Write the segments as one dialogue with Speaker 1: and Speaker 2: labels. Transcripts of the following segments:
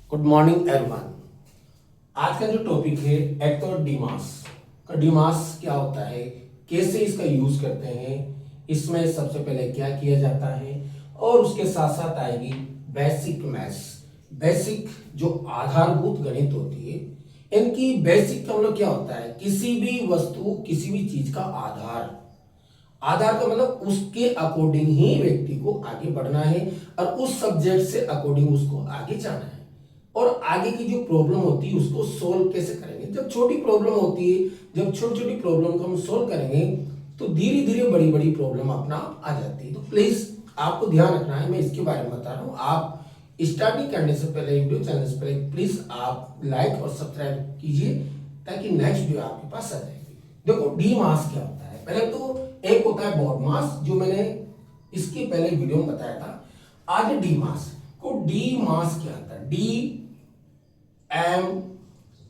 Speaker 1: Good morning everyone. आज का जो टॉपिक है एक तो डीमास का। डीमास क्या होता है, कैसे इसका यूज करते हैं, इसमें सबसे पहले क्या किया जाता है, और उसके साथ साथ आएगी बेसिक मैथ्स। बेसिक जो आधारभूत गणित होती है, इनकी बेसिक का मतलब क्या होता है, किसी भी वस्तु किसी भी चीज का आधार। आधार का मतलब उसके अकॉर्डिंग ही व्यक्ति को आगे बढ़ना है और उस सब्जेक्ट से अकॉर्डिंग उसको आगे जाना है। और आगे की जो प्रॉब्लम होती है उसको सोल्व कैसे करेंगे। जब छोटी प्रॉब्लम होती है, जब छोटी छोटी प्रॉब्लम को हम सोल्व करेंगे तो धीरे धीरे बड़ी बड़ी प्रॉब्लम अपना आ जाती है। तो प्लीज आपको ध्यान रखना है, मैं इसके बारे में बता रहा हूँ। आप स्टार्टिंग करने से पहले वीडियो चैनल से पहले प्लीज आप लाइक और सब्सक्राइब कीजिए ताकि नेक्स्ट वीडियो आपके पास आ जाएगी। देखो डी मास क्या होता है, पहले तो एक होता है बॉड मास जो मैंने इसके पहले वीडियो में बताया था। आज डी मास को, डी मास क्या आता है, डी एम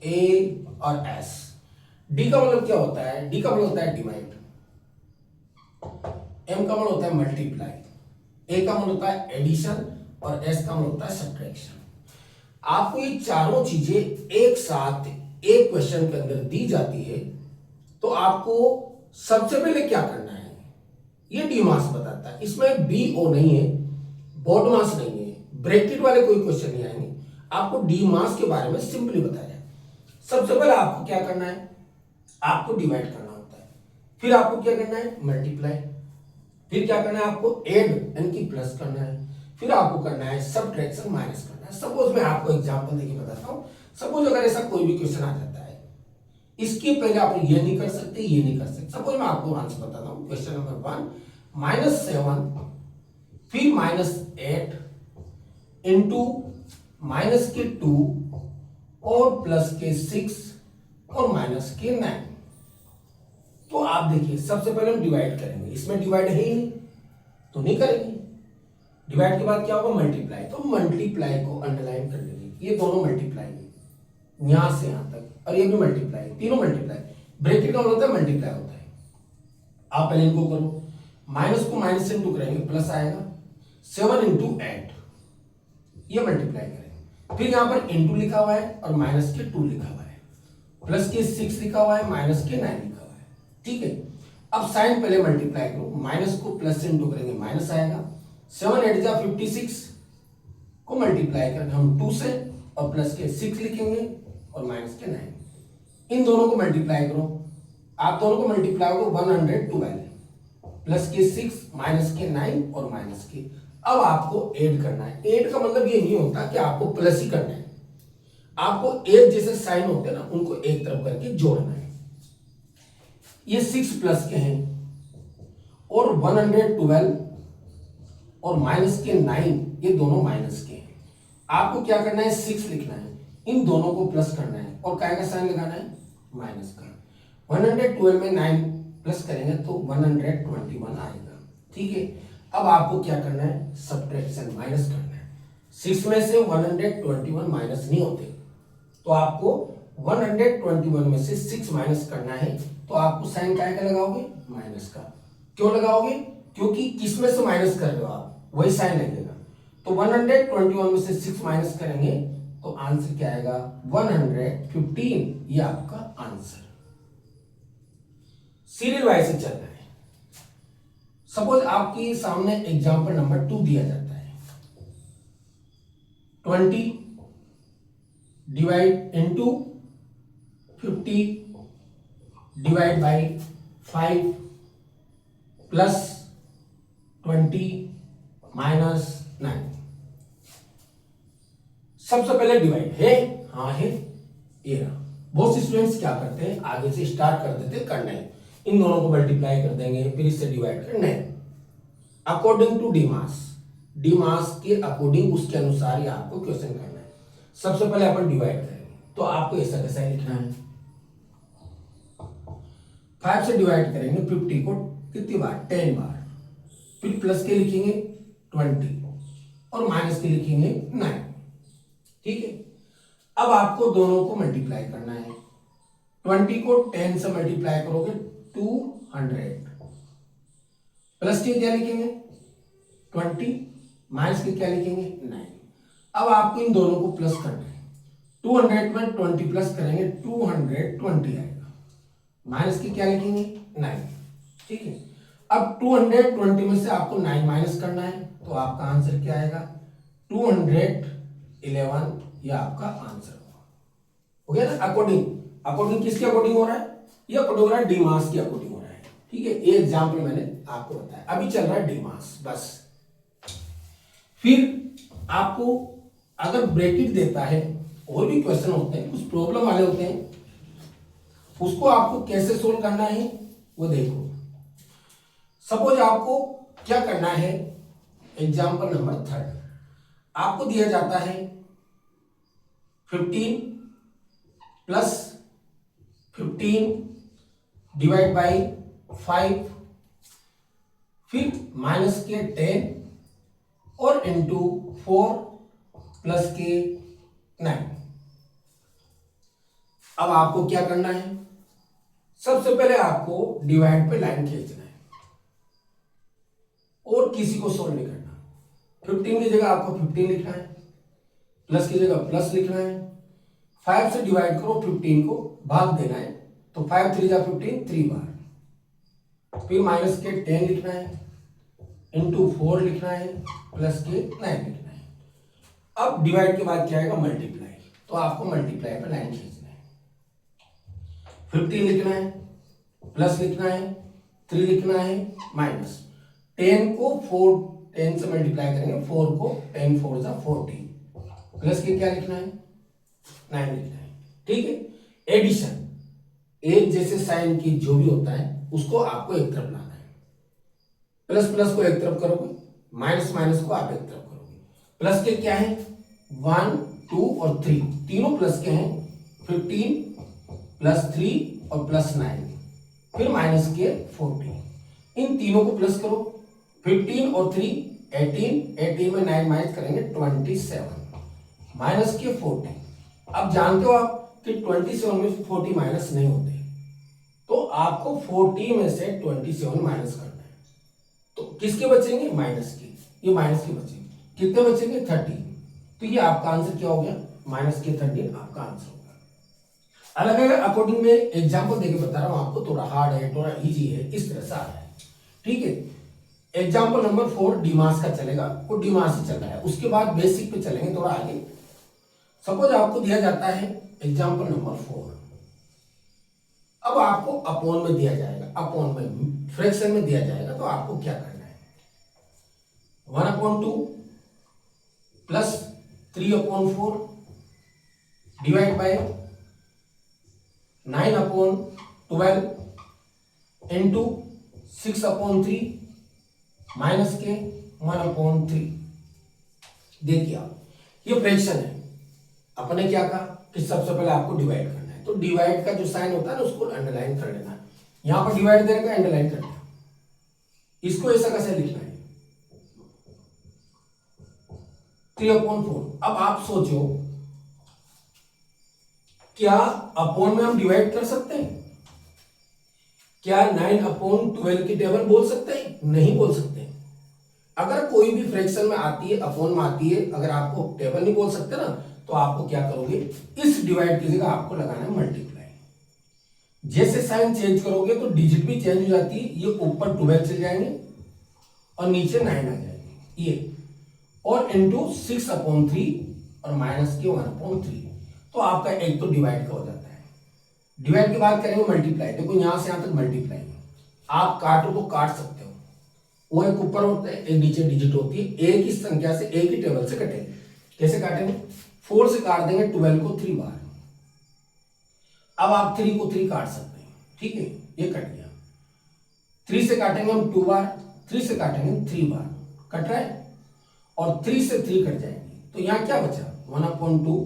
Speaker 1: ए और एस। डी का मतलब क्या होता है, डी का मतलब होता है डिवाइड, एम का मतलब होता है मल्टीप्लाई, ए का मतलब होता है एडिशन और एस का मतलब होता है सब्ट्रैक्शन। आपको ये चारों चीजें एक साथ एक क्वेश्चन के अंदर दी जाती है तो आपको सबसे पहले क्या करना है, ये डी मास बताता है। इसमें बी ओ नहीं है, बॉड मास नहीं है, ब्रैकेट वाले कोई क्वेश्चन नहीं आएंगे। आपको डी मास के बारे में सिंपली बताया। सबसे पहले आपको क्या करना है, आपको डिवाइड करना होता है, फिर आपको क्या करना है मल्टीप्लाई, फिर क्या करना है आपको ऐड यानी कि प्लस करना है, फिर आपको करना है सब्ट्रैक्शन माइनस करना है। सपोज मैं आपको एग्जांपल देके बताता हूं। सपोज अगर ऐसा कोई भी क्वेश्चन आ जाता है, इसके पहले आप ये नहीं कर सकते, ये नहीं कर सकते। सपोज मैं आपको आंसर बताता हूं। क्वेश्चन नंबर 1 -7 फिर -8 इंटू माइनस के 2 और प्लस के 6 और माइनस के 9। तो आप देखिए सबसे पहले हम डिवाइड करेंगे, इसमें डिवाइड है ही नहीं तो नहीं करेंगे। डिवाइड के बाद क्या होगा मल्टीप्लाई, तो मल्टीप्लाई को अंडरलाइन कर लेंगे। ये दोनों मल्टीप्लाई है यहां से यहां तक, और ये भी मल्टीप्लाई, तीनों मल्टीप्लाई। ब्रैकेट का मतलब होता है मल्टीप्लाई होता है। आप पहले इनको करो, माइनस को माइनस से इंटू करेंगे प्लस आएगा, 7 इंटू 8 ये मल्टीप्लाई करेंगे। फिर यहां पर इंटू लिखा हुआ है और माइनस के 2 लिखा हुआ है, प्लस के 6 लिखा हुआ है, माइनस के 9 लिखा हुआ है। ठीक है, अब साइन पहले मल्टीप्लाई करो, माइनस को प्लस से इंटू करेंगे माइनस आएगा, 7 8 जा 56 को मल्टीप्लाई करेंगे हम 2 से और प्लस के 6 लिखेंगे और माइनस के 9। इन दोनों को मल्टीप्लाई करो, आप दोनों को मल्टीप्लाई होगा 112 प्लस के 6 माइनस के 9 और माइनस के। अब आपको ऐड करना है। ऐड का मतलब ये नहीं होता कि आपको प्लस ही करना है, आपको एक जैसे साइन होते हैं ना उनको एक तरफ करके जोड़ना है। ये 6 प्लस के हैं और 112 और माइनस के 9 ये दोनों माइनस के हैं। आपको क्या करना है 6 लिखना है, इन दोनों को प्लस करना है और काय का साइन लगाना है माइनस का। 112 में 9 प्लस करेंगे तो 121 आएगा। ठीक है, अब आपको क्या करना है सब्ट्रैक्शन माइनस करना है। 6 में से 121 माइनस नहीं होते तो आपको 121 में से 6 माइनस करना है, तो आपको साइन काय का लगाओगे माइनस का। क्यों लगाओगे, क्योंकि किस में से माइनस कर रहे हो आप वही साइन लगेगा। तो 121 में से 6 माइनस करेंगे तो आंसर क्या आएगा 115। ये आपका आंसर। सीरियल वाइज से चल रहा है। सपोज आपके सामने एग्जांपल नंबर 2 दिया जाता है, 20 divide into 50 divide by 5 plus 20 minus 9। सबसे पहले डिवाइड है, हाँ है, ये रहा। बहुत से स्टूडेंट्स क्या करते हैं आगे से स्टार्ट कर देते करना है, इन दोनों को मल्टीप्लाई कर देंगे फिर इससे डिवाइड करना है according to D mass. D mass के अकॉर्डिंग उसके अनुसार ही आपको क्वेश्चन करना है। सबसे पहले अपन डिवाइड करेंगे तो आपको ऐसा कैसा लिखना है, 5 से डिवाइड करेंगे 50 को कितनी बार 10 बार, फिर प्लस के लिखेंगे 20 और माइनस के लिखेंगे 9। ठीक है, अब आपको दोनों को मल्टीप्लाई करना है। 20 को 10 से मल्टीप्लाई करोगे 200, प्लस के क्या लिखेंगे 20, माइनस के क्या लिखेंगे 9। अब आपको इन दोनों को प्लस करना है। 200 में 20 प्लस करेंगे 220 आएगा, माइनस की क्या लिखेंगे 9, ठीक है। अब 220 में से आपको 9 माइनस करना है, तो आपका आंसर क्या आएगा 211, ये आपका आंसर हो गया ना। अकॉर्डिंग किसके अकॉर्डिंग हो रहा है, ये अकॉर्डिंग हो रहा है डीमास के अकॉर्डिंग हो रहा है, ठीक है। ये एग्जाम्पल मैंने आपको बताया, अभी चल रहा है डीमास बस। फिर आपको अगर ब्रैकेट देता है, और भी क्वेश्चन होते हैं, कुछ प्रॉब्लम वाले होते हैं, उसको आपको कैसे सोल्व करना है वो देखो। सपोज आपको क्या करना है, एग्जाम्पल नंबर 3, आपको दिया जाता है 15 प्लस 15 डिवाइड बाई 5, फिर माइनस के 10 और इंटू 4 प्लस के 9। अब आपको क्या करना है, सबसे पहले आपको डिवाइड पे लाइन खींचना है और किसी को सोल्व नहीं करना। 15 की जगह आपको 15 लिखना है, प्लस की जगह प्लस लिखना है, 5 से डिवाइड करो, 15 को भाग देना है, तो 5 3 जा 15 3 बार, फिर माइनस के 10 लिखना है, इंटू 4 लिखना है, प्लस के 9 लिखना है। अब डिवाइड के बाद क्या आएगा मल्टीप्लाई, तो आपको मल्टीप्लाई पर लाइन खींचना है। 15 लिखना है, प्लस लिखना है, 3 लिखना है, माइनस 10 को 10 से मल्टीप्लाई करेंगे, 4 को 10 4 जा 40, प्लस के क्या लिखना है 9 लिखना है, ठीक है। एडिशन, एक जैसे साइन की जो भी होता है उसको आपको एक तरफ लाना है। प्लस प्लस को एक तरफ करोगे, माइनस माइनस को आप एक तरफ करोगे। प्लस के क्या है 1 2 और 3, तीनों प्लस के हैं, 15 प्लस 3 और प्लस 9, फिर माइनस के 40, इन तीनों को प्लस करो, 15 और 3 18 में 9 माइनस करेंगे 27, माइनस के 40। अब जानते हो आप कि 27 में से 40 माइनस नहीं होते, तो आपको 40 में से 27 माइनस करना है, तो किसके बचेंगे माइनस के, ये माइनस के बचेंगे, कितने बचेंगे 30, तो ये आपका आंसर क्या हो गया माइनस के 30 आपका आंसर होगा। अलग अलग अकॉर्डिंग में एग्जाम्पल देके बता रहा हूं आपको, थोड़ा हार्ड है थोड़ा इजी है, इस तरह से आ रहा है, ठीक है। एग्जाम्पल नंबर 4 डीमास का चलेगा, वो डीमास ही चल रहा है, उसके बाद बेसिक पे चलेंगे थोड़ा आगे। सपोज आपको दिया जाता है एग्जाम्पल नंबर 4, अब आपको अपॉन में दिया जाएगा, अपॉन में फ्रैक्शन में दिया जाएगा, तो आपको क्या करना है 1/2 plus 3/4 divide by 9/12 into 6/3 minus के 1/3। देखिए आप, ये फ्रैक्शन है, अपने क्या कहा कि सबसे पहले आपको डिवाइड करना है, तो डिवाइड का जो साइन होता है ना उसको अंडरलाइन कर लेना, यहां पर डिवाइड देने का अंडरलाइन कर लेना, इसको ऐसा कैसे लिखना है 3/4। अब आप सोचो क्या अपॉन में हम डिवाइड कर सकते हैं, क्या 9/12 की टेबल बोल सकते हैं, नहीं बोल सकते। अगर कोई भी फ्रैक्शन में आती है अपॉन में आती है, अगर आपको टेबल नहीं बोल सकते ना, तो आपको क्या करोगे इस डिवाइड की जगह आपको लगाना है मल्टीप्लाई। जैसे साइन चेंज करोगे तो डिजिट भी चेंज हो जाती है, ये ऊपर 12 चले जाएंगे और नीचे 9 आ जाएंगे ये, और इंटू 6/3 और माइनस के 1/3, तो आपका एक तो डिवाइड का हो जाता है। डिवाइड के बाद करेंगे मल्टीप्लाई, देखो यहां से यहां तक मल्टीप्लाई, आप काटो तो काट सकते हो, वो एक ऊपर होता है एक नीचे डिजिट होती है, एक ही संख्या से एक ही टेबल से कटेंगे। कैसे काटेंगे 4 से काट देंगे 12 को 3 बार, अब आप 3 को 3 काट सकते हैं, ठीक है, ये कट गया। 3 से काटेंगे हम 2 बार, 3 से काटेंगे 3 बार, कट रहा है, और 3 से 3 कट जाएंगे, तो यहां क्या बचा 1/2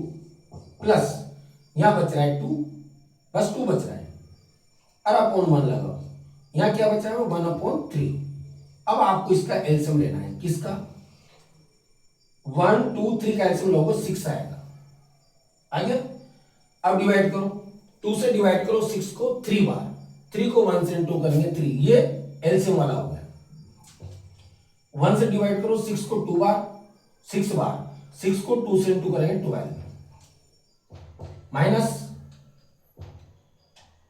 Speaker 1: प्लस यहां बच रहा है 2, बस 2 बच रहा है, और अपॉन 1 लगाओ, यहां क्या बचा है 1/3। अब आपको इसका एलसीएम लेना है, किसका 1 2 3 का एलसीएम लोगे 6 आएगा, आ गया। अब डिवाइड करो, 2 से डिवाइड करो 6 को 3 बार, 3 को 1 से इंटू करेंगे 3, ये एलसीएम वाला हो गया। 1 से डिवाइड करो 6 को 2 बार 6 बार, 6 को 2 से इंटू करेंगे 12, माइनस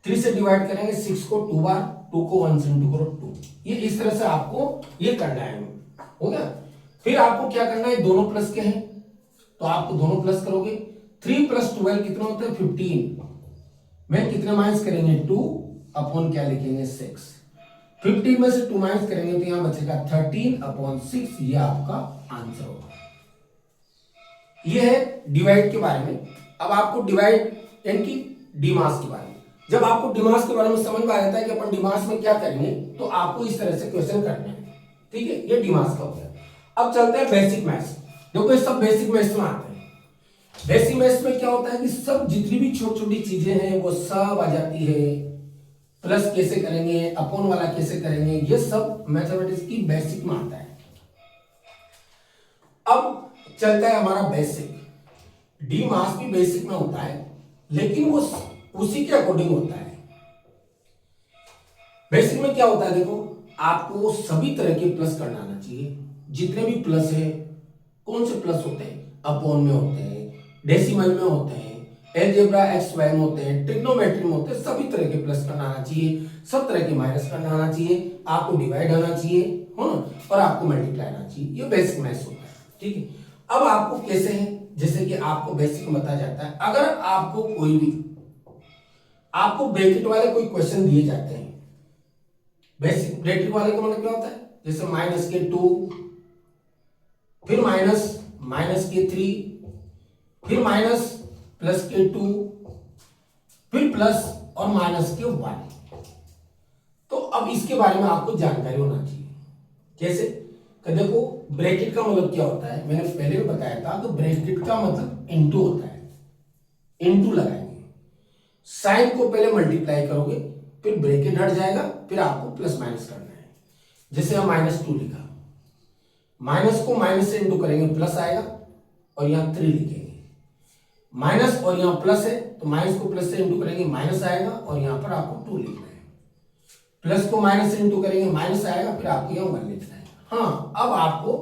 Speaker 1: 3 से डिवाइड करेंगे 6 को 2 बार, 2 को 1 से इंटू करो 2। ये इस तरह से आपको ये करना है, हो गया। फिर आपको क्या करना है, दोनों प्लस के हैं तो आपको दोनों प्लस करोगे। 3 + 12 कितना होता है 15, में कितने माइनस करेंगे 2 अपॉन क्या लिखेंगे 6। 15 में से 2 माइनस करेंगे तो यहां बचेगा 13/6, ये आपका आंसर होगा। ये है डिवाइड के बारे में। अब आपको डिवाइड यानी कि डिमास के बारे में, जब आपको डिमास के बारे में समझ में आ जाता है कि अपन डिमास में क्या करेंगे तो आपको इस तरह से क्वेश्चन करने हैं, ठीक है। ये डिमास का हो गया। अब चलते हैं बेसिक मैथ्स। देखो ये सब बेसिक मैथ्स में आते हैं। बेसिक मैथ्स में क्या होता है कि सब जितनी भी छोटी छोटी चीजें हैं वो सब आ जाती है। प्लस कैसे करेंगे, अपॉन वाला कैसे करेंगे, ये सब मैथमेटिक्स की बेसिक में आता है। अब चलता है हमारा बेसिक। डी मास भी बेसिक में होता है, लेकिन वो उसी के अकॉर्डिंग होता है। बेसिक में क्या होता है, देखो आपको सभी तरह के प्लस करना आना चाहिए। जितने भी प्लस है, कौन से प्लस होते हैं, अपॉन में होते हैं, डेसिमल में होते हैं, अलजेब्रा एक्स वाई में होते हैं, ट्रिग्नोमेट्री में होते हैं, सभी तरह के प्लस करना आना चाहिए, सब तरह के माइनस करना आना चाहिए, आपको डिवाइड आना चाहिए, है ना, और आपको मल्टीप्लाई आना चाहिए। ये बेसिक मैथ्स होता है, ठीक है। अब आपको कैसे है, जैसे कि आपको बेसिक में बताया जाता है, अगर आपको कोई भी आपको ब्रैकेट वाले कोई क्वेश्चन दिए जाते हैं, बेसिक ब्रैकेट वाले का मतलब क्या होता है, जैसे -2, फिर -3, फिर +2, फिर प्लस और -1। तो अब इसके बारे में आपको जानकारी होना चाहिए। कैसे, कि देखो ब्रैकेट का मतलब क्या होता है, मैंने पहले भी बताया था, तो ब्रैकेट का मतलब इनटू होता है। इनटू लगाएंगे, साइन को पहले मल्टीप्लाई करोगे, फिर ब्रैकेट हट जाएगा, फिर आपको प्लस माइनस करना है। जैसे हम -2 लिखा, माइनस को माइनस से इंटू करेंगे प्लस आएगा, और यहां 3 लिखेंगे। माइनस और यहां प्लस है तो माइनस को प्लस से इंटू करेंगे माइनस आएगा, और यहां पर आपको 2 लिखना है। प्लस को माइनस से इंटू करेंगे माइनस आएगा, फिर आपको यहां 1 लिखना है। हाँ, अब आपको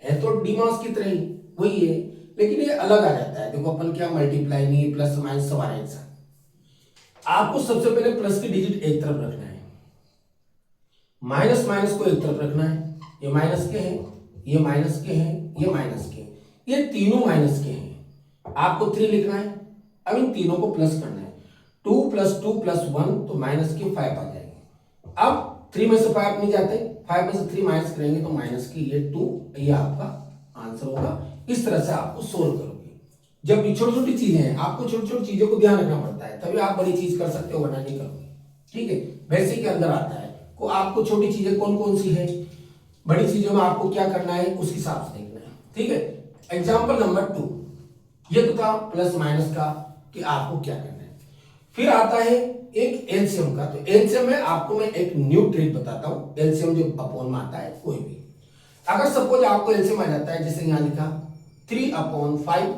Speaker 1: है तो डीमास की तरह ही वही है, लेकिन ये अलग आ जाता है। देखो अपन क्या मल्टीप्लाई नहीं, प्लस माइनस सब आ रहा है एक साथ। आपको सबसे पहले प्लस की डिजिट एक तरफ रखना है, माइनस माइनस को एक तरफ रखना है। ये माइनस के हैं, ये माइनस के हैं, ये माइनस के हैं, ये तीनों माइनस के हैं। आपको 3 लिखना है। अब इन तीनों को प्लस करना है। 2 + 2 + 1 तो माइनस के 5 आ जाएंगे। अब 3 में से 5 नहीं जाते, 5 में से 3 माइनस करेंगे तो माइनस की ये 2, ये आपका आंसर होगा। इस तरह से आपको सोल्व करोगे। जब भी छोटी छोटी चीजें हैं, आपको छोटी छोटी चीजों को ध्यान रखना पड़ता है, तभी आप बड़ी चीज कर सकते हो, वरना नहीं करोगे, ठीक है। बेसिक के अंदर आता है को आपको छोटी चीजें कौन कौन सी है, बड़ी चीजों में आपको क्या करना है, उस हिसाब से देखना है, ठीक है। एग्जाम्पल नंबर 2, ये तो था प्लस माइनस का कि आपको क्या करना है। फिर आता है एक एलसीएम का। तो एलसीएम में आपको मैं एक न्यू ट्रिक बताता हूं। एलसीएम जो अपॉन में आता है, कोई भी अगर सपोज आपको एलसीएम आ जाता है, जैसे यहां लिखा 3/5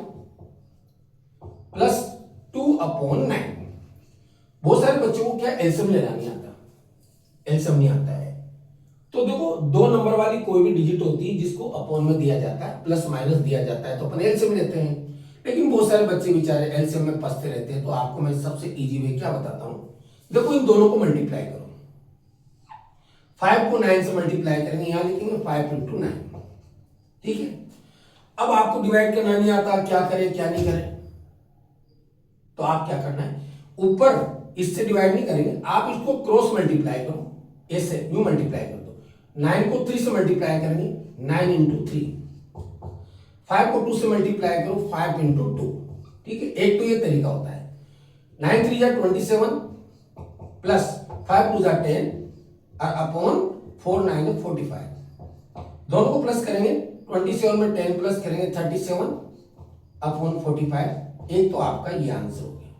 Speaker 1: + 2/9। बहुत सारे बच्चों को क्या एलसीएम लेना नहीं आता, एलसीएम नहीं आता है। तो देखो 2 नंबर वाली कोई भी डिजिट होती है जिसको अपॉन में दिया जाता है, प्लस माइनस दिया जाता है, तो अपन एलसीएम लेते हैं। लेकिन बहुत सारे बच्चे बेचारे एलसीएम में फंसते रहते हैं, तो आपको मैं सबसे इजी वे क्या बताता हूं। देखो इन दोनों को मल्टीप्लाई करो, 5 को 9 से मल्टीप्लाई करेंगे, यहां लिखेंगे 5 × 9, ठीक है। अब आपको डिवाइड करना नहीं आता, क्या करें क्या नहीं करें, तो आप क्या करना है, ऊपर इससे डिवाइड नहीं करेंगे, आप इसको क्रॉस मल्टीप्लाई करो, ऐसे यूं मल्टीप्लाई कर दो। 9 को 3 से मल्टीप्लाई करेंगे, 9 × 3। 5 को 2 से मल्टीप्लाई करो, 5 × 2, ठीक है। एक तो ये तरीका होता है। 9 3 = 27 प्लस 5 2 = 10 और अपॉन 4 9 = 45। दोनों को प्लस करेंगे, 27 में 10 प्लस करेंगे 37/45। एक तो आपका ये आंसर हो गया।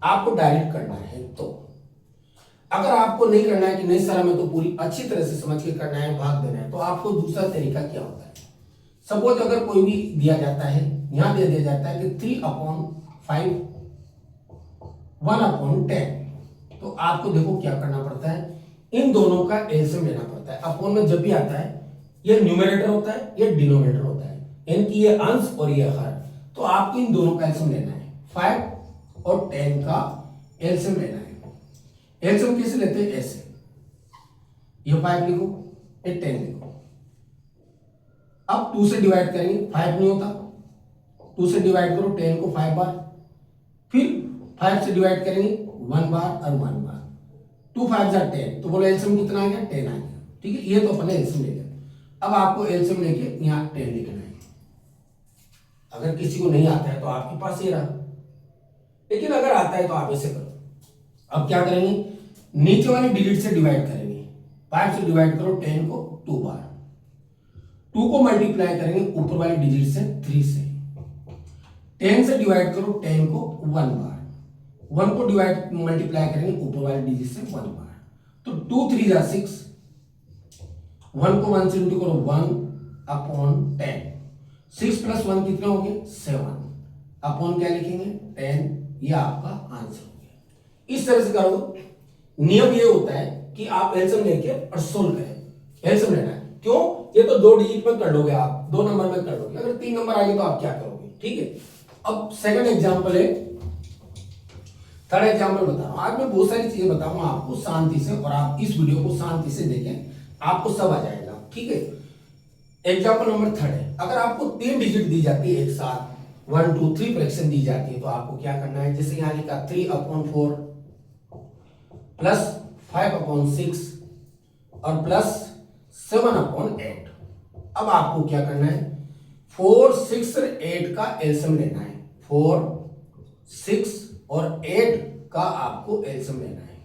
Speaker 1: आपको डायरेक्ट करना है, तो अगर आपको नहीं करना है कि नहीं सर हमें तो पूरी अच्छी तरह से समझ के करना है, भाग देना है, तो आपको दूसरा तरीका क्या होता है। सपोज अगर कोई भी दिया जाता है, यहां दे दिया जाता है कि 3/5 1/10, तो आपको देखो क्या करना पड़ता है, इन दोनों का एलसीएम लेना पड़ता है। अपॉन में जब भी आता है, ये न्यूमरेटर होता है, ये डिनोमिनेटर होता है। इनकी ये अंश और ये हर, तो आपको इन दोनों का एलसीएम लेना है। 5 और 10 का एलसीएम लेना है। एलसीएम कैसे लेते हैं? ऐसे, ये 5 लिखो, ये 10 लिखो। अब 2 से डिवाइड करेंगे, 5 नहीं होता, 2 से डिवाइड करो 10 को 5 बार, फिर 5 से डिवाइड करेंगे 1 बार और 1 बार, 2 5 जा 10, तो बोलो एलसीएम कितना आ गया? 10 आ गया। ठीक है, ये तो अपने एलसीएम ले लिया। अब आपको एलसीएम लेके यहाँ 10 लिखना है। अगर किसी को नहीं आता है तो आपके पास ये रहा, लेकिन अगर आता है तो आप ऐसे करो। अब क्या करेंगे? नीचे वाले डिजिट से डिवाइड करेंगे। 5 से डिवाइड करो 10 को 2 बार, 2 को मल्टीप्लाई करेंगे ऊपर वाले डिजिट से 3 से। 10 से डिवाइड करो 10 को 1 बार, 1 को डिवाइड मल्टीप्लाई करेंगे ऊपर वाले डिजिट से 1 बार, तो 2 3 जा 6, 1 को 1 से इंटू करो 1 अपॉन 10, 6 प्लस 1 कितने हो गए? 7 अपॉन क्या लिखेंगे? 10। ये आपका आंसर हो गया। इस तरह से करो। नियम ये होता है कि आप एलसीएम लेके और सोल्व करें। एलसीएम लेना है, क्यों? ये तो 2 डिजिट में कर लोगे आप, 2 नंबर में कर लोगे। अगर 3 नंबर आएंगे तो आप क्या करोगे? ठीक है, अब सेकंड एग्जांपल है, थर्ड एग्जांपल बता रहा हूं। आज मैं बहुत सारी चीजें बताऊंगा आपको शांति से, और आप इस वीडियो को शांति से देखें, आपको सब आ जाएगा। ठीक है, एग्जांपल नंबर थर्ड है। अगर आपको 3 डिजिट दी जाती है एक साथ, 1 2 3 फ्रैक्शन दी जाती है, तो आपको क्या करना है? जैसे यहां लिखा 3/4 प्लस 5/6 और प्लस 7/8। अब आपको क्या करना है? 4 6 और 8 का एलसीएम लेना है। 4 6 और 8 का आपको एलसीएम लेना है।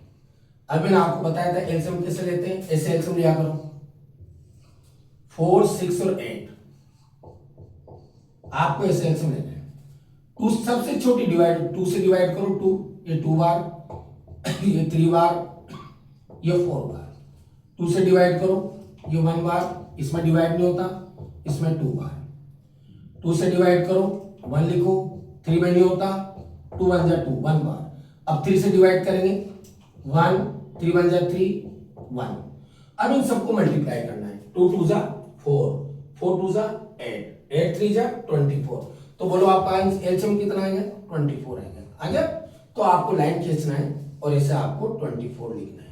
Speaker 1: अब मैंने आपको बताया था एलसीएम कैसे लेते हैं, ऐसे एलसीएम लिया करो। 4 6 और 8 आपको ऐसे एलसीएम लेना है। 2 सबसे छोटी डिवाइड, 2 से डिवाइड करो 2, ये 2 बार, ये 3 बार, ये 4 बार। 2 से डिवाइड करो, ये 1 बार, इसमें डिवाइड नहीं होता, इसमें 2 बार। 2 से डिवाइड करो, 1 लिखो, 3 में नहीं होता, 2 1 जा 2, 1 बार। अब 3 से डिवाइड करेंगे, 1 3 1 जा 3, 1। अब इन सबको मल्टीप्लाई करना है। 2 2 जा 4, 4 2 जा 8, 8 3 जा 24। तो बोलो आपका एलसीएम कितना आएगा? 24 आएगा। आ गया? तो आपको लाइन खींचना है और इसे आपको 24 लिखना है।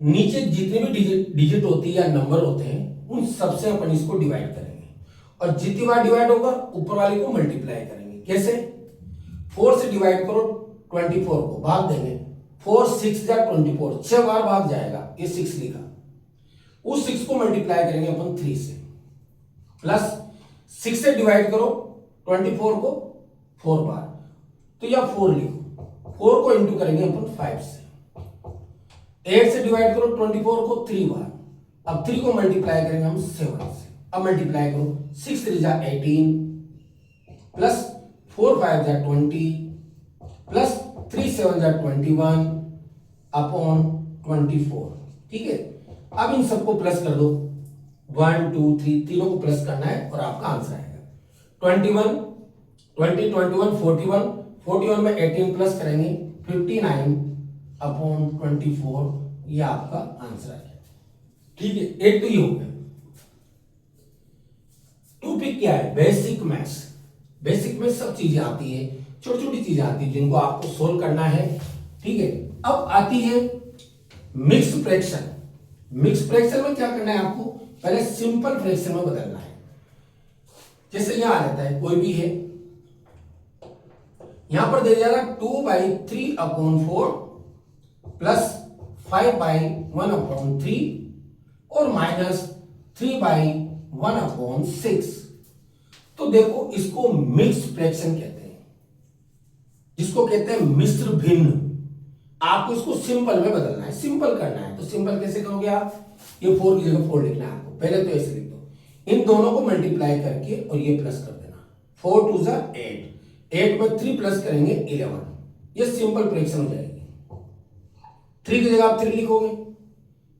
Speaker 1: नीचे जितने भी डिजिट होती है या नंबर होते हैं, उन सबसे अपन इसको डिवाइड करेंगे, और जितनी बार डिवाइड होगा ऊपर वाले को मल्टीप्लाई करेंगे। कैसे? 4 से डिवाइड करो 24 को, भाग देंगे, 4 6 जा 24, 6 बार भाग जाएगा, ये 6 लिखा। उस 6 को मल्टीप्लाई करेंगे अपन 3 से, प्लस 6 से डिवाइड करो 24 को 4 बार, तो यह 4 लिखो। 4 को इंटू करेंगे अपन 5 से। 8 से डिवाइड करो 24 को 3 बार, अब 3 को मल्टीप्लाई करेंगे हम 7 से। अब मल्टीप्लाई करो, 6 3 जा 18, प्लस 4 5 जा 20, प्लस 3 7 जा 21 अपॉन 24। ठीक है, अब इन सबको प्लस कर दो, 1 2 3, तीनों को प्लस करना है और आपका आंसर आएगा 21 20 21 41, 41 में 18 प्लस करेंगे 59 अपॉन 24, ये आपका आंसर है। ठीक है, एक तो ये हो गया। टॉपिक क्या है? Basic maths. बेसिक में सब चीजें आती है, छोटी छोटी चीजें आती है जिनको आपको सोल्व करना है। ठीक है, अब आती है मिक्स फ्रैक्शन। मिक्स फ्रैक्शन में क्या करना है आपको? पहले सिंपल फ्रैक्शन में बदलना है। जैसे यहां आ जाता है, कोई भी है, यहां पर दे जाएगा 2/3/4 प्लस 5/1/3 और माइनस 3/1/6। तो देखो, इसको मिक्स फ्रैक्शन कहते हैं, जिसको कहते हैं मिश्र भिन्न। आपको इसको सिंपल में बदलना है, सिंपल करना है। तो सिंपल कैसे करोगे आप? ये 4 की जगह 4 लिखना है आपको। पहले तो ऐसे लिख दो, इन दोनों को मल्टीप्लाई करके और ये प्लस कर देना। 4 2 जा 8, 8 में 3 प्लस करेंगे 11, ये सिंपल फ्रैक्शन हो जाएगी। 3 की जगह आप 3 लिखोगे,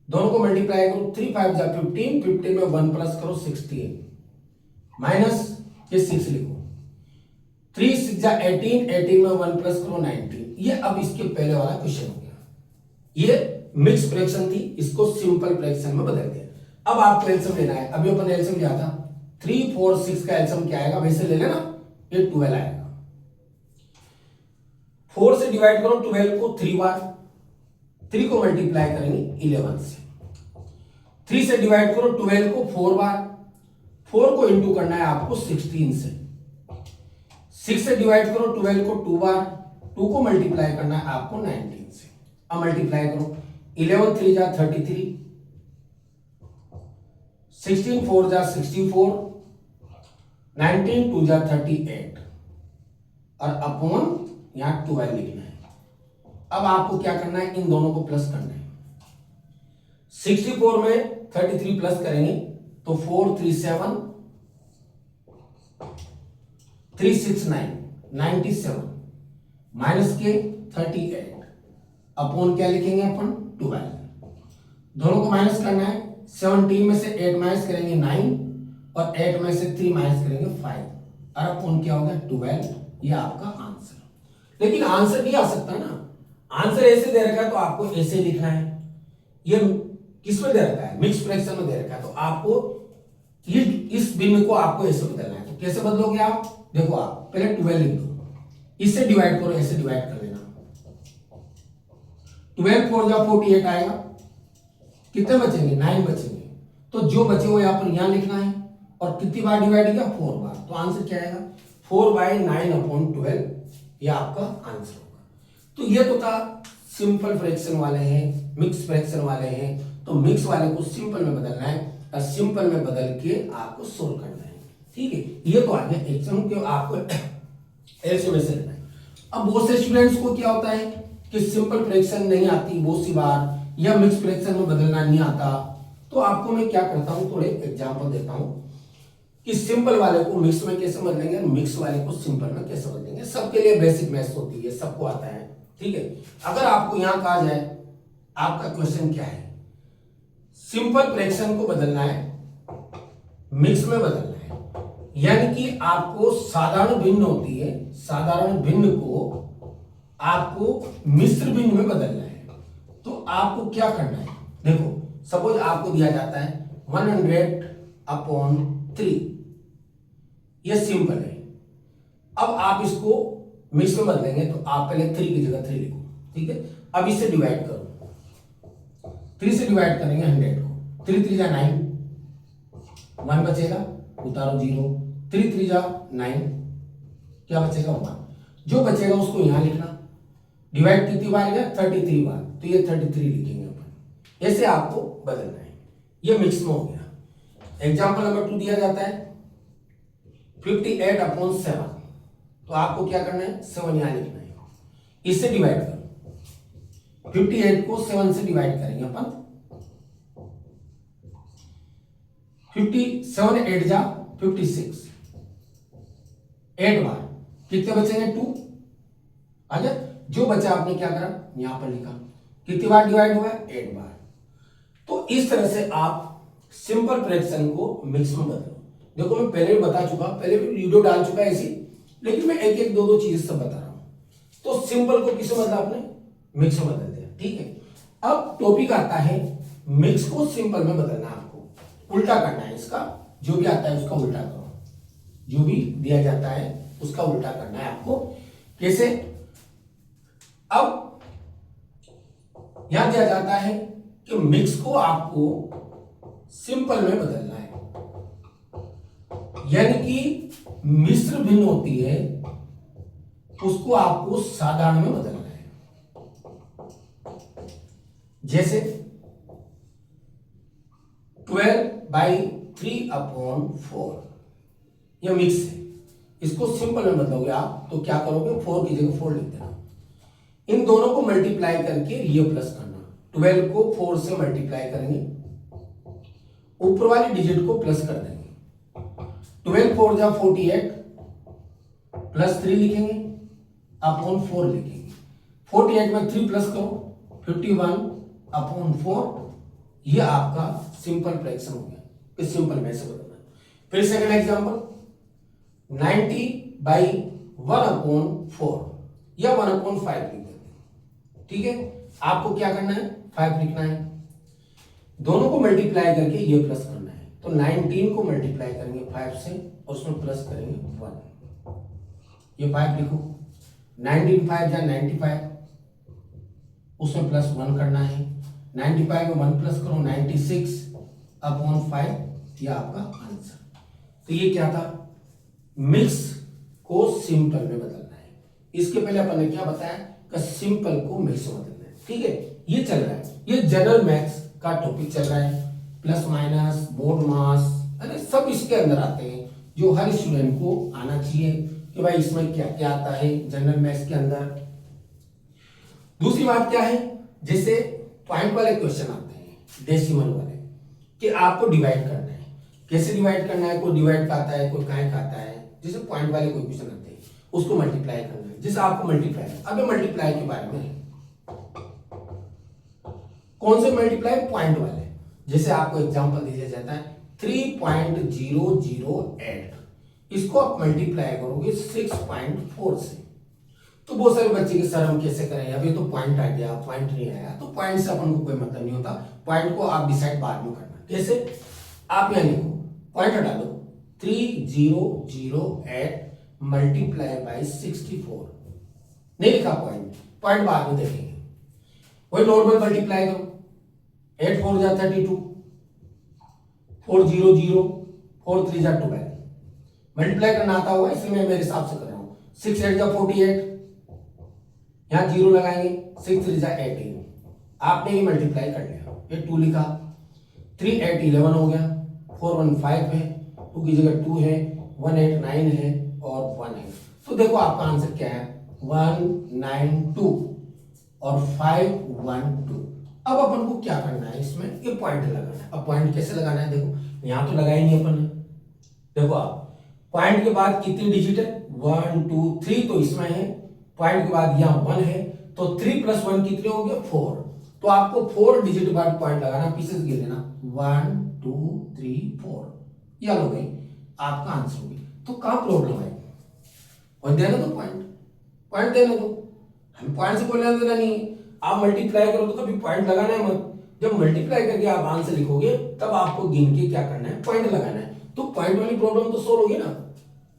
Speaker 1: दोनों को मल्टीप्लाई करो, 3 5 जा 15, 15 में 1 प्लस करो 16, माइनस ये 6 लिखो, 3 6 जा 18, 18 में 1 प्लस करो 19। ये अब इसके पहले वाला क्वेश्चन हो गया। ये मिक्स फ्रैक्शन थी, इसको सिंपल फ्रैक्शन में बदल दिया। अब आपको एलसीएम लेना है। अभी अपन एलसीएम लिया था 3 4 6 का एलसीएम क्या आएगा, वैसे ले लेना, ये 12 आएगा। 4 से डिवाइड करो 12 को 3 बार, 3 को मल्टीप्लाई करेंगे 11 से। 3 से डिवाइड करो 12 को 4 बार, 4 को इंटू करना है आपको 16 से। 6 से डिवाइड करो 12 को 2 बार, 2 को मल्टीप्लाई करना है आपको 19 से। अब मल्टीप्लाई करो, 11 3 जा 33, 16 4 जा 64, 19 2 जा 38 और अपॉन यहां 12 लिखना है। अब आपको क्या करना है, इन दोनों को प्लस करना है। 64 में 33 प्लस करेंगे तो 4 3 7 3 6 9 97 माइनस के 38 अपॉन क्या लिखेंगे अपन 12। दोनों को माइनस करना है, 17 में से 8 माइनस करेंगे 9 और 8 में से 3 माइनस करेंगे 5 और अपॉन क्या होगा 12। ये आपका आंसर। लेकिन आंसर नहीं आ सकता ना, आंसर ऐसे दे रखा है तो आपको ऐसे लिखना है। ये किस में दे रखा है, मिक्स फ्रैक्शन में दे रखा है, तो आपको ये इस भिन्न को आपको ऐसे बदलना है। तो कैसे बदलोगे आप, देखो आप पहले 12 लिख दो, इससे डिवाइड करो, ऐसे डिवाइड कर लेना। 12 4 जा 48 आएगा, कितने बचेंगे 9 बचेंगे। तो जो बचे हुए यहां पर यहां लिखना है और कितनी बार डिवाइड किया 4 बार। तो आंसर क्या आएगा 4/9/12, ये आपका आंसर होगा। तो ये तो था सिंपल फ्रैक्शन वाले हैं, मिक्स फ्रैक्शन वाले हैं, तो मिक्स वाले को सिंपल में बदलना है और सिंपल में बदल के आपको सोल्व करना है। ठीक है, ये तो आ गया एग्जाम के आपको ऐसे वैसे लेना है। अब बहुत से स्टूडेंट्स को क्या होता है कि सिंपल फ्रैक्शन नहीं आती बहुत सी बार, या मिक्स फ्रैक्शन में बदलना नहीं आता, तो आपको मैं क्या करता हूं, थोड़े एग्जाम्पल देता हूं कि सिंपल वाले को मिक्स में कैसे बदलेंगे, मिक्स वाले को सिंपल में कैसे बदलेंगे। सबके लिए बेसिक मैथ्स होती है, सबको आता है। ठीक है, अगर आपको यहां कहा जाए आपका क्वेश्चन क्या है, सिंपल फ्रैक्शन को बदलना है, मिक्स में बदलना है, यानी कि आपको साधारण भिन्न होती है, साधारण भिन्न को आपको मिश्र भिन्न में बदलना है। तो आपको क्या करना है, देखो सपोज आपको दिया जाता है 100/3, ये सिंपल है। अब आप इसको मिक्स में बदलेंगे तो आप पहले 3 की जगह 3 लिखो। ठीक है, अब इसे डिवाइड करो, 3 से डिवाइड करेंगे 100 को, 3 3 जा 9, 1 बचेगा, उतारो 0, 3 3 जा 9, क्या बचेगा 1, जो बचेगा उसको यहां लिखना। डिवाइड कितनी बार गया 33 बार, तो ये 33 लिखेंगे अपन। ऐसे आपको बदलना है, ये मिक्स में हो गया। एग्जाम्पल नंबर 2 दिया जाता है 58/7, तो आपको क्या करना है 7 यहां लिखना है, इससे डिवाइड करो। 58 को 7 से डिवाइड करेंगे अपन, 57 8 जा 56, 8 बार, कितने बचेंगे 2 आ गया। जो बचा आपने क्या करा यहां पर लिखा, कितनी बार डिवाइड हुआ 8 बार। तो इस तरह से आप सिंपल फ्रैक्शन को मिक्स में बदलो। देखो मैं पहले भी बता चुका, पहले भी वीडियो डाल चुका है ऐसी, लेकिन मैं एक एक दो दो चीजें सब बता रहा हूं। तो सिंपल को किसे बदला आपने, मिक्स में बदल दिया। ठीक है, अब टॉपिक आता है मिक्स को सिंपल में बदलना, आपको उल्टा करना है इसका, जो भी आता है उसका उल्टा करो, जो भी दिया जाता है उसका उल्टा करना है आपको। कैसे, अब यहां दिया जाता है कि मिक्स को आपको सिंपल में बदलना है, यानी कि मिश्र भिन्न होती है उसको आपको साधारण में बदलना है। जैसे 12/3/4, यह मिक्स है, इसको सिंपल में बदलोगे आप तो क्या करोगे 4 की जगह 4 लिख देना। इन दोनों को मल्टीप्लाई करके ये प्लस करना, 12 को 4 से मल्टीप्लाई करेंगे, ऊपर वाली डिजिट को प्लस कर देंगे। 12 4 जा 48 प्लस 3 लिखेंगे अपॉन 4 लिखेंगे। 48 में 3 प्लस करो 51/4, ये आपका सिंपल फ्रैक्शन हो गया। इस सिंपल में से बदलना। फिर सेकंड एग्जांपल 90/1/4 या 1/5 लिख देते हैं। ठीक है, आपको क्या करना है 5 लिखना है, दोनों को मल्टीप्लाई करके ये प्लस करना है। तो 19 को मल्टीप्लाई करेंगे 5 से और उसमें प्लस करेंगे 1, ये 5 लिखो। 19 5 या 95, उसमें प्लस 1 करना है। 95 में 1 प्लस करो 96 अपॉन 5, यह आपका आंसर। तो ये क्या था, मिक्स को सिंपल में बदलना है। इसके पहले अपन ने क्या बताया कि सिंपल को मिक्स में बदलना है, ठीक है। ये चल रहा है, ये जनरल मैथ्स का टॉपिक चल रहा है। प्लस माइनस, बोर्ड मास, अरे सब इसके अंदर आते हैं जो हर स्टूडेंट को आना चाहिए कि भाई इसमें क्या क्या आता है जनरल मैथ्स के अंदर। दूसरी बात क्या है, जैसे पॉइंट वाले क्वेश्चन आते हैं, डेसिमल वाले, कि आपको डिवाइड करना है। कैसे डिवाइड करना है, कोई डिवाइड का आता है, कोई काहे का आता है। जैसे पॉइंट वाले कोई क्वेश्चन आते हैं, उसको मल्टीप्लाई करना है। जैसे आपको मल्टीप्लाई, अब मल्टीप्लाई के बारे में कौन से मल्टीप्लाई, पॉइंट वाले। जैसे आपको एग्जांपल दिया जाता है 3.008, इसको आप मल्टीप्लाई करोगे 6.4 से। तो बहुत सारे बच्चे के सर हम कैसे करें, अभी तो पॉइंट आ गया, पॉइंट नहीं आया। तो पॉइंट से अपन को कोई मतलब नहीं होता, पॉइंट को आप डिसाइड बाद में करना। कैसे, आप यहां लिखो, पॉइंट हटा दो, 3008 मल्टीप्लाई बाई 64, नहीं लिखा पॉइंट, पॉइंट बाद में देखेंगे। वही नॉर्मल मल्टीप्लाई करो, 8 4 जा 32, 4 0 0, 4 3 जा 12। मल्टीप्लाई करना आता होगा, इसलिए मैं मेरे हिसाब से कर रहा हूं। 6 8 जा 48, यहां 0 लगाएंगे, 6 3 जा 18। आपने ये मल्टीप्लाई कर लिया, ये 2 लिखा, 3 8 11 हो गया, 4 1 5 है, 2 की जगह 2 है, 1 8 9 है और 1 है। तो देखो आपका आंसर क्या है, 192 और 512। अब अपन को क्या करना है, इसमें ये पॉइंट लगाना है। अब पॉइंट कैसे लगाना है, देखो यहां तो लगाई नहीं अपन ने। देखो आप पॉइंट के बाद कितनी डिजिट है, 1 2 3, तो इसमें है। पॉइंट के बाद यहां 1 है, तो 3 + 1 कितने हो गए, 4। तो आपको 4 डिजिट बाद पॉइंट लगाना, पीसेस गिन लेना, 1 2 3 4, यह लो गई आपका आंसर हो गया। तो कहां प्रॉब्लम है, और देना दो पॉइंट देना दो, हम पॉइंट से कोई लेना देना नहीं है। आप मल्टीप्लाई करो तो कभी पॉइंट लगाना है मत। जब मल्टीप्लाई करके आप आंसर लिखोगे तब आपको गिन के क्या करना है, पॉइंट लगाना है। तो पॉइंट वाली प्रॉब्लम तो सोल्व होगी ना।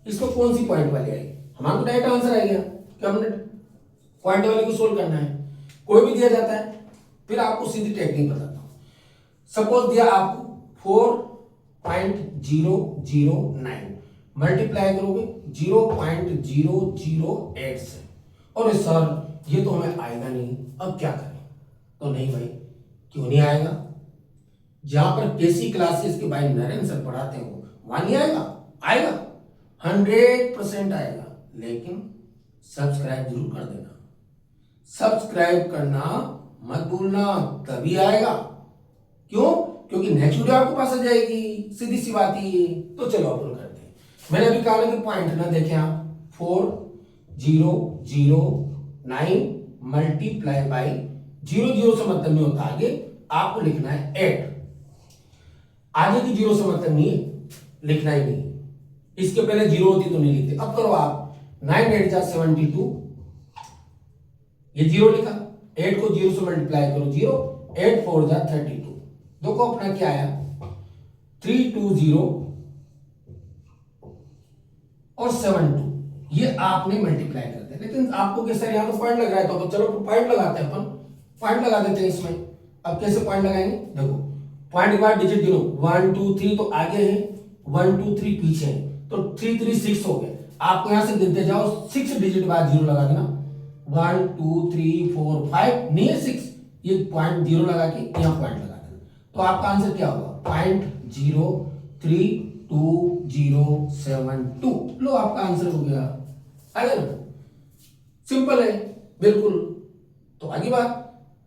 Speaker 1: इसमें कौन सी पॉइंट वाली आई, हमारा तो डायरेक्ट आंसर आ गया कि हमने पॉइंट वाले को सोल्व करना है। कोई भी दिया जाता है, फिर आपको सीधी टेक्निक बताता हूं। सपोज दिया आपको 4.009, मल्टीप्लाई करोगे 0.008 से, और सर ये तो हमें आएगा नहीं, अब क्या करें। तो नहीं भाई, क्यों नहीं आएगा, जहां पर केसी क्लासेस के भाई नरेंद्र सर पढ़ाते हो वहां नहीं आएगा, आएगा 100% आएगा। लेकिन सब्सक्राइब जरूर कर देना, सब्सक्राइब करना मत भूलना, तभी आएगा। क्यों, क्योंकि नेक्स्ट वीडियो आपके पास आ जाएगी, सीधी सी बात ही। तो चलो अपन करते हैं। मैंने अभी कहा कि पॉइंट ना देखें आप, 4.009 मल्टीप्लाई बाई 0 0 से मतलब नहीं होता, आगे आपको लिखना है 8। आगे की 0 से मतलब नहीं है, लिखना ही नहीं। इसके पहले 0 होती तो नहीं लिखते। अब करो आप, 9 8 जा 72, ये 0 लिखा, 8 को 0 से मल्टीप्लाई करो 0, 8 4 जा 32। देखो अपना क्या आया, 320 और 72, ये आपने मल्टीप्लाई कर दिया। लेकिन आपको कैसे, यहां तो पॉइंट लग रहा है, तो चलो पॉइंट लगाते हैं अपन, पॉइंट लगा देते हैं इसमें। अब कैसे पॉइंट लगाएंगे, देखो पॉइंट के बाद डिजिट गिनो, 1 2 3 तो आगे है, 1 2 3 पीछे है, तो 3 3 6 हो गए। आपको यहां से गिनते जाओ, 6 डिजिट बाद 0 लगा देना, 1 2 3 4 5, नहीं है 6, ये पॉइंट 0 लगा के यहां पॉइंट लगा देना। तो आपका आंसर क्या होगा, 0.03272। लो आपका आंसर हो गया, आगे ना, सिंपल है बिल्कुल। तो आगे बात,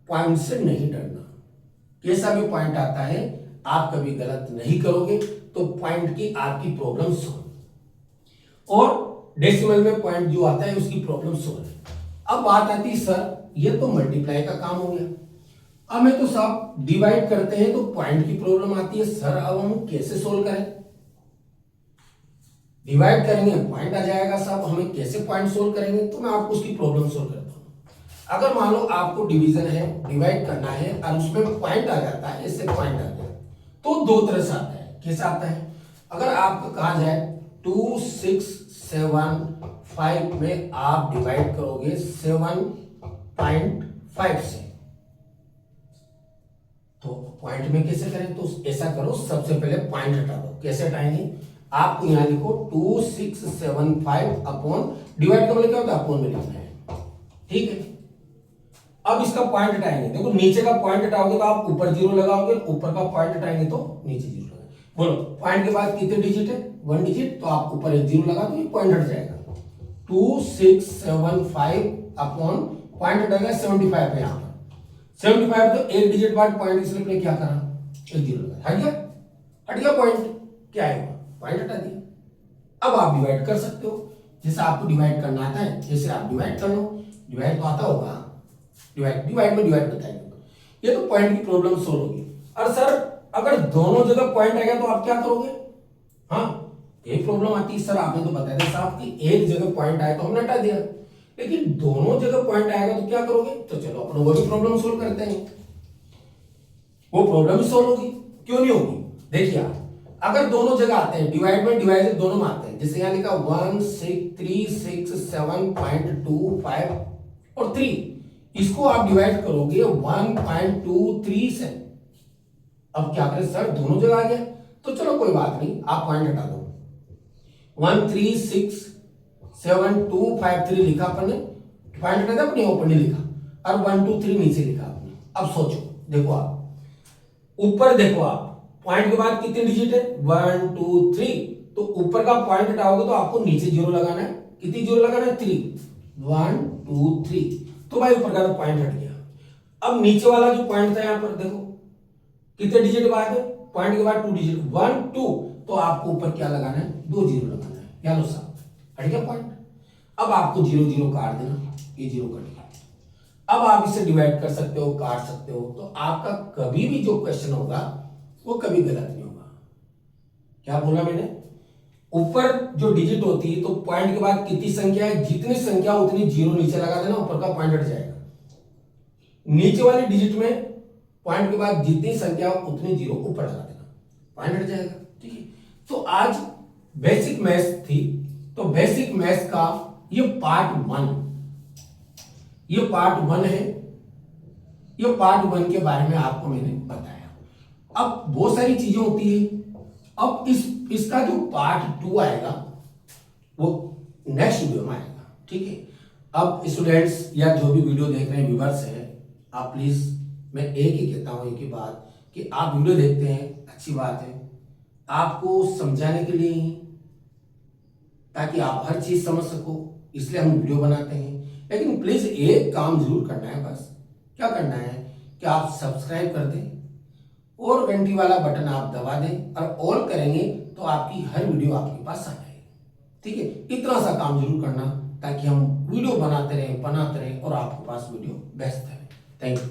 Speaker 1: पॉइंट से नहीं डरना, कैसा भी पॉइंट आता है आप कभी गलत नहीं करोगे, तो पॉइंट की आपकी प्रॉब्लम सॉल्व, और डेसिमल में पॉइंट जो आता है उसकी प्रॉब्लम सॉल्व। अब बात आती है सर ये तो मल्टीप्लाई का काम हो गया, अब मैं तो सब डिवाइड करते हैं तो पॉइंट की प्रॉब्लम आती है। सर अब हम कैसे सोल्व करें, डिवाइड करेंगे पॉइंट आ जाएगा साहब, हमें कैसे पॉइंट सोल्व करेंगे। तो मैं आपको उसकी प्रॉब्लम सोल्व करता हूं। अगर मान लो आपको डिवीजन है, डिवाइड करना है और उसमें पॉइंट आ जाता है, इससे पॉइंट आ गया, तो दो तरह से आता है। कैसे आता है? अगर आपको कहा जाए 2 6 7 5 में आप डिवाइड करोगे 7.5 से, तो पॉइंट में कैसे करें? तो ऐसा करो, सबसे पहले पॉइंट हटा दो। कैसे हटाएंगे? आपको यहां लिखो 2 6 7 5 अपॉन, डिवाइड का मतलब क्या होता है? अपॉन में लिखना है, ठीक है। अब इसका पॉइंट हटाएंगे, देखो नीचे का पॉइंट हटाओगे तो आप ऊपर जीरो लगाओगे, ऊपर का पॉइंट हटाएंगे तो नीचे जीरो लगाएंगे। बोलो पॉइंट के बाद कितने डिजिट है? 1 डिजिट, तो आप ऊपर एक जीरो लगा दो, ये पॉइंट हट जाएगा। 2 6 7 5 अपॉन पॉइंट हटेगा 75 है यहां पर, 75 तो एक डिजिट बाद पॉइंट, इसलिए हमने क्या करा? एक जीरो लगाया, हट गया, हट गया पॉइंट, क्या आएगा? पॉइंट हटा दिया। अब आप डिवाइड कर सकते हो, जैसे आपको डिवाइड करना आता है जैसे आप डिवाइड कर लो। डिवाइड तो आता होगा, डिवाइड में डिवाइड बताएंगे, ये तो पॉइंट की प्रॉब्लम सोल्व होगी। और सर अगर दोनों जगह पॉइंट आएगा तो आप क्या करोगे? हाँ, एक प्रॉब्लम आती है सर, आपने तो बताया था साहब कि एक जगह पॉइंट आया तो हमने हटा दिया, लेकिन दोनों जगह पॉइंट आएगा तो क्या करोगे? तो चलो अपन वो भी प्रॉब्लम सोल्व करते हैं, वो प्रॉब्लम भी सोल्व होगी, क्यों नहीं होगी? देखिए आप, अगर दोनों जगह आते हैं, डिवाइड में डिवाइड दोनों में आते हैं, जैसे यहां लिखा 1 6 3 6 7.25 और 3, इसको आप डिवाइड करोगे 1.23 से। अब क्या करें सर, दोनों जगह आ गया, तो चलो कोई बात नहीं, आप पॉइंट हटा दो। 1367253 लिखा अपन ने, पॉइंट हटा दिया अपने, ऊपर नहीं लिखा, और 1 2 3 नीचे लिखा आपने। अब सोचो, देखो आप ऊपर देखो, आप पॉइंट के बाद कितने डिजिट है? 1 2 3, तो ऊपर का पॉइंट हटाओगे तो आपको नीचे जीरो लगाना है। कितनी जीरो लगाना है? 3, 1 2 3, तो भाई ऊपर का तो पॉइंट हट गया। अब नीचे वाला जो पॉइंट था यहां पर देखो कितने डिजिट बाद है? पॉइंट के बाद 2 डिजिट, 1 2, तो आपको ऊपर क्या लगाना है? 2 जीरो लगाना है। क्या लो साहब, हट गया पॉइंट। अब आपको जीरो जीरो काट देना, ये जीरो कट गया। अब आप इसे डिवाइड कर सकते हो, काट सकते हो, तो आपका कभी भी जो क्वेश्चन होगा वो कभी गलत नहीं होगा। क्या बोला मैंने? ऊपर जो डिजिट होती है तो पॉइंट के बाद कितनी संख्या है, जितनी संख्या उतनी जीरो नीचे लगा देना, ऊपर का पॉइंट हट जाएगा। नीचे वाली डिजिट में पॉइंट के बाद जितनी संख्या उतनी जीरो ऊपर लगा देना, पॉइंट हट जाएगा, ठीक है। तो आज बेसिक मैथ्स थी, तो बेसिक मैथ्स का ये पार्ट 1, ये पार्ट 1 है, ये पार्ट 1 के बारे में आपको मैंने बताया। अब बहुत सारी चीजें होती है, अब इसका जो पार्ट 2 आएगा वो नेक्स्ट वीडियो में आएगा, ठीक है। अब स्टूडेंट्स या जो भी वीडियो देख रहे हैं व्यूअर्स हैं, आप प्लीज, मैं एक ही कहता हूं, एक ही बात, कि आप वीडियो देखते हैं, अच्छी बात है, आपको समझाने के लिए ही, ताकि आप हर चीज समझ सको, इसलिए हम वीडियो बनाते हैं। लेकिन प्लीज एक काम जरूर करना है, बस क्या करना है कि आप सब्सक्राइब कर दें और घंटी वाला बटन आप दबा दें, और ऑल करेंगे तो आपकी हर वीडियो आपके पास आ जाएगी, ठीक है। इतना सा काम जरूर करना, ताकि हम वीडियो बनाते रहें और आपके पास वीडियो भेजते रहें। Thank you.